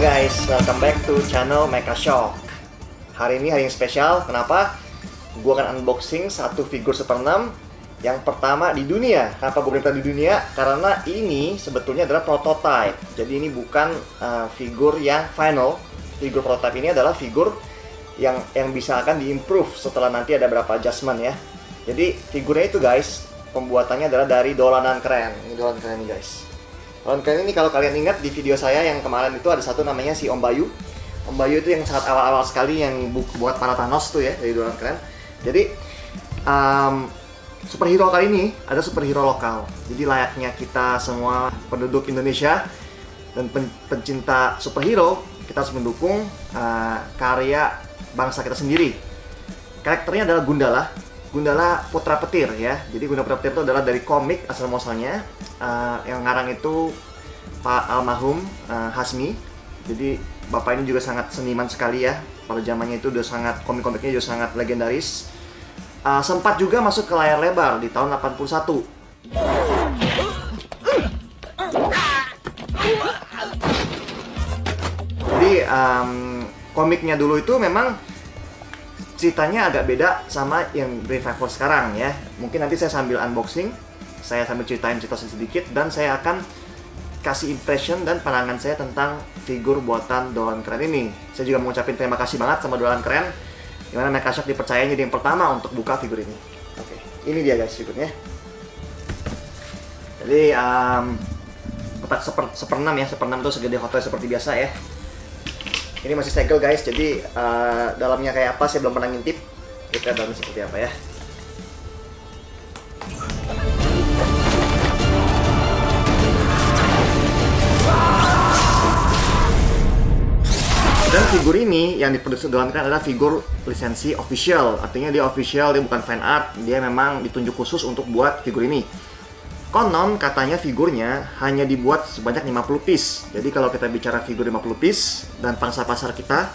guys, welcome back to channel Mecha Shock. Hari ini hari yang spesial, kenapa? Gue akan unboxing satu figur Super 6 yang pertama di dunia. Kenapa gue bilang di dunia? Karena ini sebetulnya adalah prototype. Jadi ini bukan figur yang final. Figur prototype ini adalah figur yang bisa akan diimprove setelah nanti ada berapa adjustment ya. Jadi figurnya itu guys, pembuatannya adalah dari dolanan keren. Ini dolanan keren nih guys. Dolanan keren ini kalau kalian ingat di video saya yang kemarin itu ada satu namanya si Om Bayu. Om Bayu itu yang sangat awal-awal sekali yang buat para Thanos tuh ya, dari dolanan keren. Jadi superhero kali ini ada superhero lokal. Jadi layaknya kita semua penduduk Indonesia dan pencinta superhero, kita harus mendukung karya bangsa kita sendiri. Karakternya adalah Gundala Putra Petir ya. Jadi Gundala Putra Petir itu adalah dari komik asal muasalnya. Yang ngarang itu Pak almarhum Hasmi. Jadi bapak ini juga sangat seniman sekali ya. Pada zamannya itu udah sangat, komik-komiknya juga sangat legendaris. Sempat juga masuk ke layar lebar di tahun 81. Jadi komiknya dulu itu memang ceritanya agak beda sama yang revival sekarang ya. Mungkin nanti saya sambil unboxing, saya sambil ceritain cerita sedikit, dan saya akan kasih impression dan pandangan saya tentang figur buatan Dolanan Keren ini. Saya juga mengucapkan terima kasih banget sama Dolanan Keren, dimana Mecha Shock dipercaya jadi yang pertama untuk buka figur ini. Oke, ini dia guys figurnya. Jadi kotak seper 6 ya, seper 6 itu segede Hot Toys seperti biasa ya. Ini masih segel guys, jadi dalamnya kayak apa saya belum pernah ngintip. Kita dalamnya seperti apa ya. Dan figur ini yang diproduksi Dolanan Keren adalah figur lisensi official. Artinya dia official, dia bukan fan art, dia memang ditunjuk khusus untuk buat figur ini. Konon katanya figurnya hanya dibuat sebanyak 50 piece. Jadi kalau kita bicara figur 50 piece dan pangsa pasar kita,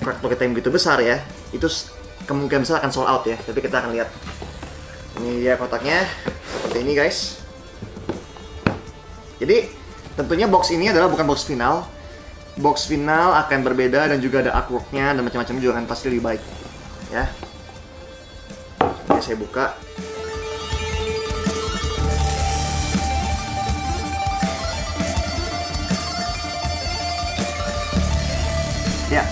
kalau kita yang begitu besar ya, itu kemungkinan besar akan sold out ya. Tapi kita akan lihat. Ini dia kotaknya, seperti ini guys. Jadi tentunya box ini adalah bukan box final. Box final akan berbeda dan juga ada artworknya dan macam-macam juga akan pasti lebih baik ya. Ini saya buka. Ya,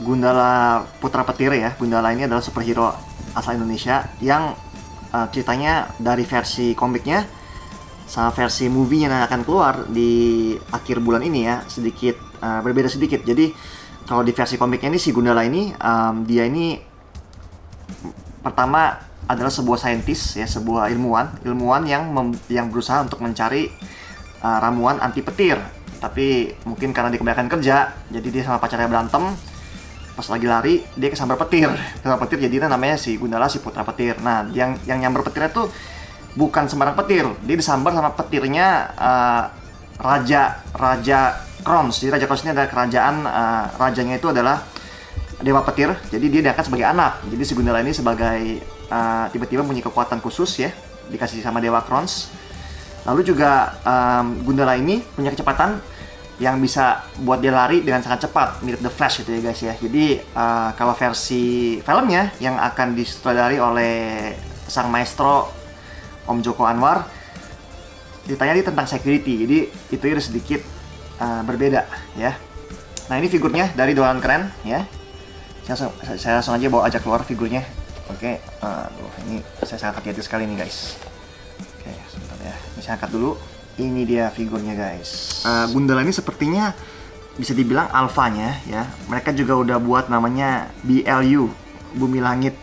Gundala Putra Petir ya. Gundala ini adalah superhero asal Indonesia yang ceritanya dari versi komiknya sama versi movie-nya yang akan keluar di akhir bulan ini ya sedikit berbeda sedikit. Jadi kalau di versi komiknya ini si Gundala ini dia ini pertama adalah sebuah saintis ya, sebuah ilmuwan yang berusaha untuk mencari ramuan anti petir. Tapi mungkin karena dia kebanyakan kerja, jadi dia sama pacarnya berantem. Pas lagi lari, dia kesambar petir. Kesambar petir jadinya namanya si Gundala si Putra Petir. Nah, yang nyambar petirnya tuh bukan sembarang petir. Dia disambar sama petirnya Raja Krons. Jadi Raja Krons ini adalah kerajaan, rajanya itu adalah dewa petir. Jadi dia diangkat sebagai anak. Jadi si Gundala ini sebagai tiba-tiba punya kekuatan khusus ya, dikasih sama dewa Krons. Lalu juga Gundala ini punya kecepatan yang bisa buat dia lari dengan sangat cepat, mirip The Flash gitu ya guys ya. Jadi kalau versi filmnya yang akan disutradari oleh sang maestro Om Joko Anwar, ceritanya dia tentang security. Jadi itu ada sedikit berbeda ya. Nah ini figurnya dari Dolanan Keren ya. Saya langsung aja bawa ajak keluar figurnya. Oke, ini saya sangat hati-hati sekali nih guys. Oke, sebentar ya. Ini saya angkat dulu. Ini dia figurnya guys. Gundala ini sepertinya bisa dibilang alfanya ya. Mereka juga udah buat namanya BLU, Bumi Langit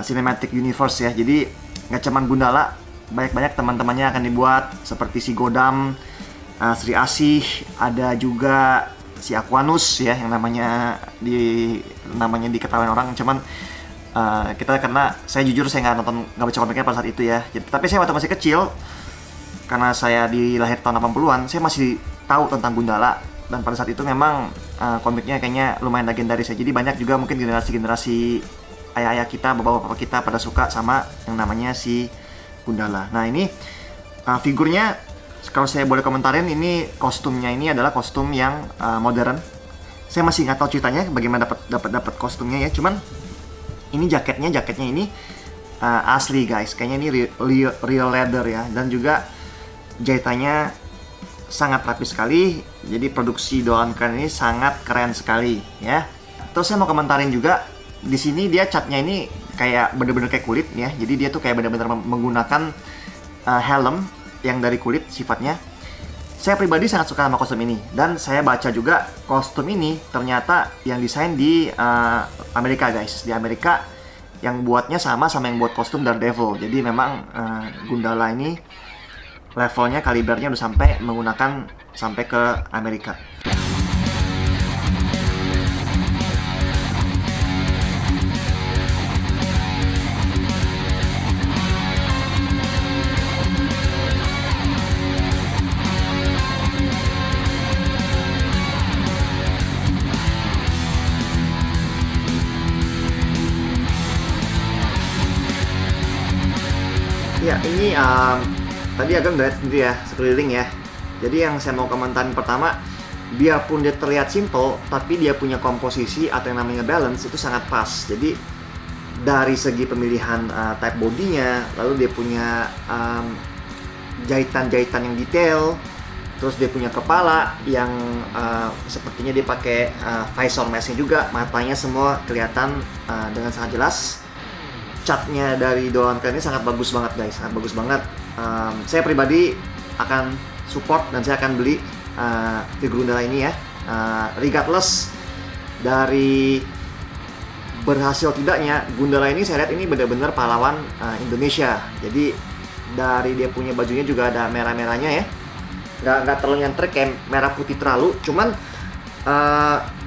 Cinematic Universe ya. Jadi nggak cuman Gundala, banyak-banyak teman-temannya akan dibuat seperti si Godam, Sri Asih, ada juga si Aquanus ya yang namanya diketahui orang. Cuman kita karena saya jujur saya nggak baca komiknya pada saat itu ya. Tapi saya waktu masih kecil, karena saya dilahir tahun 80-an, saya masih tahu tentang Gundala. Dan pada saat itu memang komiknya kayaknya lumayan legendaris ya. Jadi banyak juga mungkin generasi-generasi ayah-ayah kita, bapak-bapak kita pada suka sama yang namanya si Gundala. Nah ini figurnya Kalau saya boleh komentarin, ini kostumnya ini adalah kostum yang modern. Saya masih nggak tahu ceritanya bagaimana dapat kostumnya ya. Cuman ini jaketnya ini asli guys. Kayaknya ini real leather ya. Dan juga jahitannya sangat rapi sekali. Jadi produksi Doan Karen ini sangat keren sekali ya. Terus saya mau komentarin juga, di sini dia catnya ini kayak bener-bener kayak kulit ya. Jadi dia tuh kayak bener-bener menggunakan helm yang dari kulit sifatnya. Saya pribadi sangat suka sama kostum ini, dan saya baca juga kostum ini ternyata yang desain di Amerika guys. Di Amerika yang buatnya sama yang buat kostum Daredevil. Jadi memang Gundala ini levelnya, kalibernya udah sampai ke Amerika. Ya, ini tadi agak melihat sendiri ya, sekeliling ya. Jadi yang saya mau komentarin pertama, biarpun dia terlihat simple, tapi dia punya komposisi atau yang namanya balance itu sangat pas. Jadi dari segi pemilihan type bodinya, lalu dia punya jahitan-jahitan yang detail, terus dia punya kepala yang sepertinya dia pakai visor mask-nya juga, matanya semua kelihatan dengan sangat jelas. Catnya dari Doan Karen ini sangat bagus banget guys, sangat bagus banget. Saya pribadi akan support dan saya akan beli figur Gundala ini ya, regardless dari berhasil tidaknya. Gundala ini saya lihat ini benar-benar pahlawan Indonesia. Jadi dari dia punya bajunya juga ada merah-merahnya ya, nggak terlalu nyentrik kayak merah putih terlalu. Cuman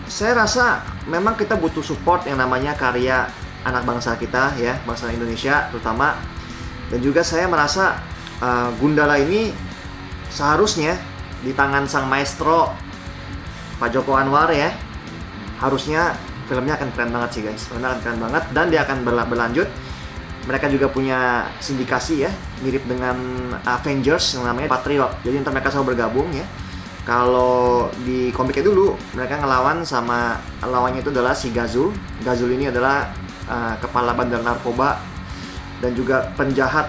saya rasa memang kita butuh support yang namanya karya anak bangsa kita ya, bangsa Indonesia terutama. Dan juga saya merasa Gundala ini seharusnya di tangan sang maestro Pak Joko Anwar ya, harusnya filmnya akan keren banget sih guys, filmnya akan keren banget dan dia akan berlanjut. Mereka juga punya sindikasi ya, mirip dengan Avengers yang namanya Patriot. Jadi ntar mereka selalu bergabung ya. Kalau di komiknya dulu mereka ngelawan sama lawannya itu adalah si Gazul. Gazul ini adalah kepala bandar narkoba dan juga penjahat,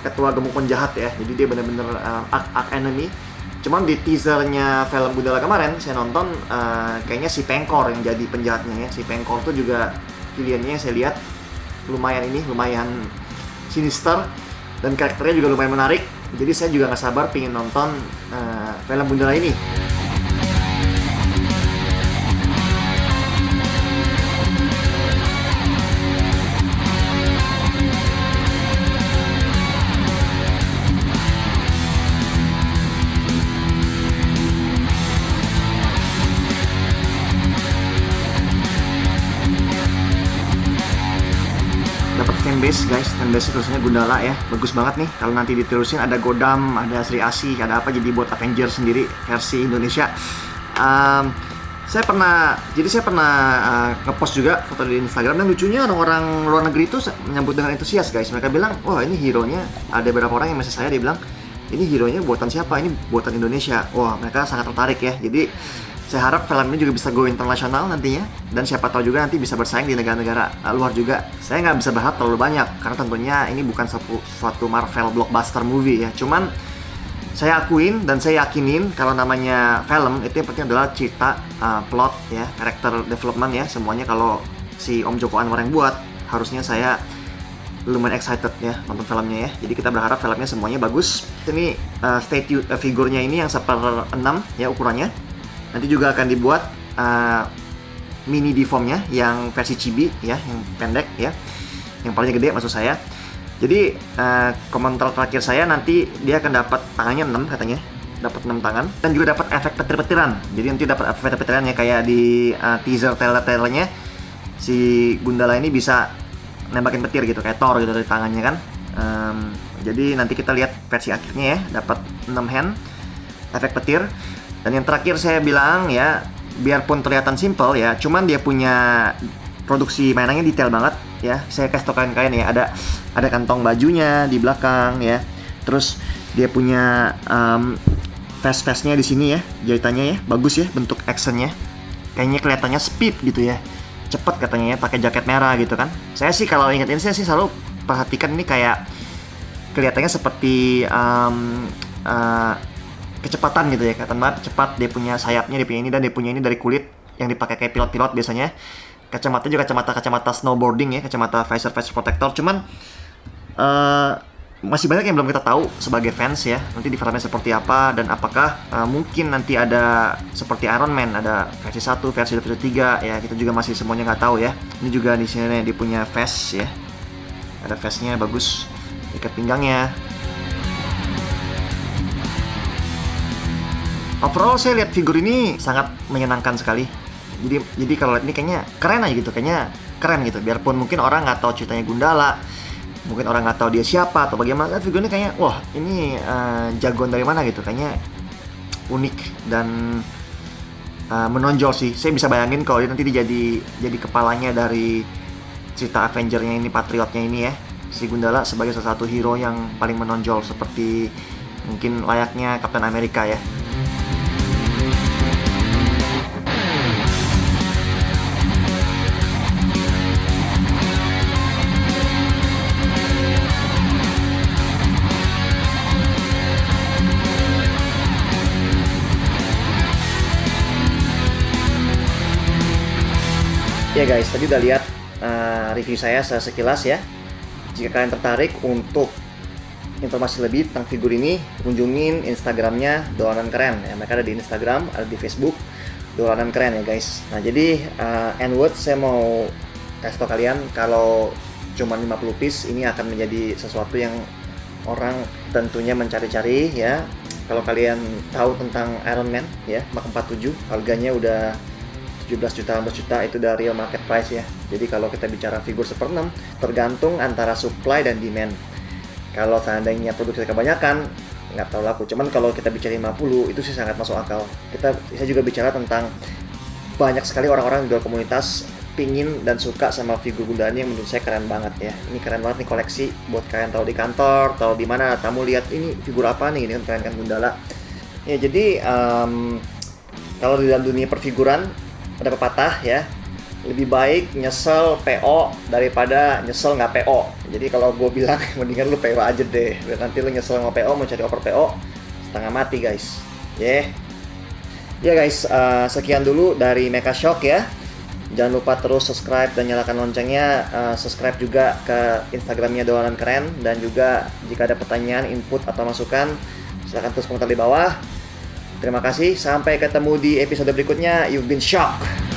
ketua gembong penjahat ya. Jadi dia benar-benar arch enemy. Cuman di teasernya film Gundala kemarin saya nonton, kayaknya si Pengkor yang jadi penjahatnya ya. Si Pengkor tuh juga pilihannya saya lihat lumayan sinister dan karakternya juga lumayan menarik. Jadi saya juga nggak sabar pengen nonton film Gundala ini. Dapat fanbase guys, fanbase tulisannya Gundala ya, bagus banget nih. Kalau nanti diterusin ada Godam, ada Sri Asih, ada apa, jadi buat Avenger sendiri versi Indonesia. Saya pernah ngepost juga foto di Instagram, dan lucunya orang-orang luar negeri itu menyambut dengan antusias guys. Mereka bilang, wah ini hero-nya, ada beberapa orang yang message saya, dia bilang ini hero-nya buatan siapa, ini buatan Indonesia. Wah, mereka sangat tertarik ya. Jadi saya harap film ini juga bisa go internasional nantinya, dan siapa tahu juga nanti bisa bersaing di negara-negara luar juga. Saya nggak bisa berharap terlalu banyak karena tentunya ini bukan suatu Marvel blockbuster movie ya. Cuman saya akuin dan saya yakinin kalau namanya film itu yang penting adalah cerita, plot ya, character development ya, semuanya. Kalau si Om Joko Anwar yang buat, harusnya saya lumayan excited ya nonton filmnya ya. Jadi kita berharap filmnya semuanya bagus. Ini statue figurnya ini yang 1/6 ya ukurannya. Nanti juga akan dibuat mini deformnya yang versi chibi ya, yang pendek ya, yang palingnya gede maksud saya. Jadi komentar terakhir saya, nanti dia akan dapat tangannya 6 katanya, dapat 6 tangan, dan juga dapat efek petir-petiran. Jadi nanti dapat efek petir-petiran ya, kayak di teaser trailernya si Gundala ini bisa nembakin petir gitu, kayak Thor gitu dari tangannya kan. Jadi nanti kita lihat versi akhirnya ya, dapat 6 hand, efek petir. Dan yang terakhir saya bilang ya, biarpun kelihatan simple ya, cuman dia punya produksi mainannya detail banget ya. Saya kasih tau kalian ya, ada kantong bajunya di belakang ya. Terus Dia punya vest-vestnya di sini ya, jahitannya ya, bagus ya bentuk actionnya. Kayaknya kelihatannya speed gitu ya, cepet katanya ya, pakai jaket merah gitu kan. Saya sih kalau ingat ini saya sih selalu perhatikan ini kayak kelihatannya seperti kecepatan gitu ya, kelihatan banget cepat. Dia punya sayapnya, dia punya ini, dan dia punya ini dari kulit yang dipakai kayak pilot-pilot biasanya. Kacamata juga kacamata snowboarding ya, kacamata visor protector. Cuman masih banyak yang belum kita tahu sebagai fans ya, nanti di filmnya seperti apa, dan apakah mungkin nanti ada seperti Iron Man, ada versi 1, versi 2, versi 3 ya, kita juga masih semuanya nggak tahu ya. Ini juga di sini dia punya vest ya, ada vestnya bagus, ikat pinggangnya. Overall saya lihat figur ini sangat menyenangkan sekali. Jadi kalau lihat ini kayaknya keren aja gitu, kayaknya keren gitu. Biarpun mungkin orang nggak tahu ceritanya Gundala, mungkin orang nggak tahu dia siapa atau bagaimana, figurnya kayaknya wah ini jagoan dari mana gitu, kayaknya unik dan menonjol sih. Saya bisa bayangin kalau dia nanti jadi kepalanya dari cerita Avenger-nya ini, Patriotnya ini ya, si Gundala sebagai salah satu hero yang paling menonjol seperti mungkin layaknya Captain America ya. Ya guys, tadi udah lihat review saya sekilas ya. Jika kalian tertarik untuk informasi lebih tentang figur ini, kunjungin Instagramnya Dolanan Keren ya. Mereka ada di Instagram, ada di Facebook, Dolanan Keren ya guys. Nah jadi end word saya mau kasih tau kalian kalau cuma 50 piece ini akan menjadi sesuatu yang orang tentunya mencari-cari ya. Kalau kalian tahu tentang Iron Man ya, Mark 47 harganya udah 17 juta, 18 juta, itu dari real market price ya. Jadi kalau kita bicara figur 1/6 tergantung antara supply dan demand. Kalau seandainya produksi kebanyakan nggak terlalu laku, cuman kalau kita bicara 50 itu sih sangat masuk akal. Saya juga bicara tentang banyak sekali orang-orang di luar komunitas pingin dan suka sama figur Gundala yang menurut saya keren banget ya. Ini keren banget nih koleksi buat kalian tahu di kantor, tahu di mana tamu lihat ini figur apa nih, ini kan keren kan Gundala. Ya jadi kalau di dalam dunia perfiguran ada pepatah ya, lebih baik nyesel PO daripada nyesel nggak PO. Jadi kalau gue bilang mendingan lu PO aja deh, nanti lu nyesel nggak PO, mau cari over PO setengah mati guys. Ya guys, sekian dulu dari Mecha Shock ya. Jangan lupa terus subscribe dan nyalakan loncengnya. Subscribe juga ke Instagramnya Dolanan Keren, dan juga jika ada pertanyaan, input atau masukan silahkan tulis komentar di bawah. Terima kasih, sampai ketemu di episode berikutnya. You've been shocked.